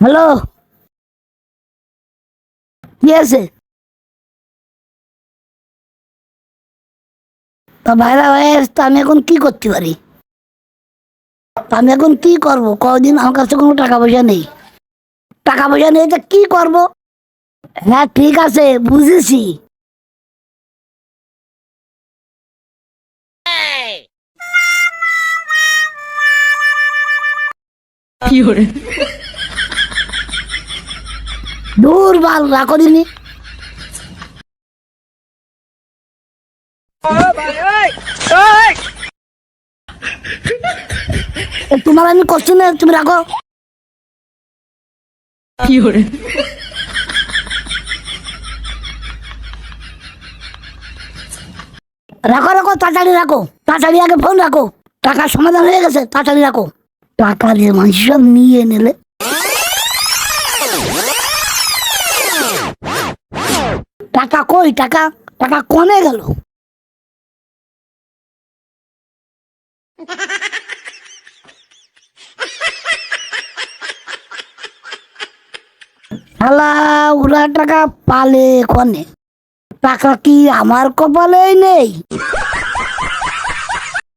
Hello, কি আছে? তা ভাইরা ভাই, তা আমি এখন কি করতে পারি? তা আমি এখন কি করব? কদিন আমার কাছে কোনো টাকা পয়সা নেই। টাকা পয়সা নেই, তা কি করব? হ্যাঁ, ঠিক আছে, বুঝেছি। দূর বাল, রাখো দিনি। তোমার আমি করছি না, তুমি রাখো। রাখো রাখো, তাড়াতাড়ি রাখো, তাড়াতাড়ি আগে ফোন রাখো। টাকার সমাধান হয়ে গেছে, তাড়াতাড়ি রাখো। টাকা দিয়ে মানুষ সব নিয়ে নিলে। টাকা কই? টাকা টাকা কমে গেল। শালা, ওরা টাকা পালে কনে? টাকা কি আমার কপালেই নেই?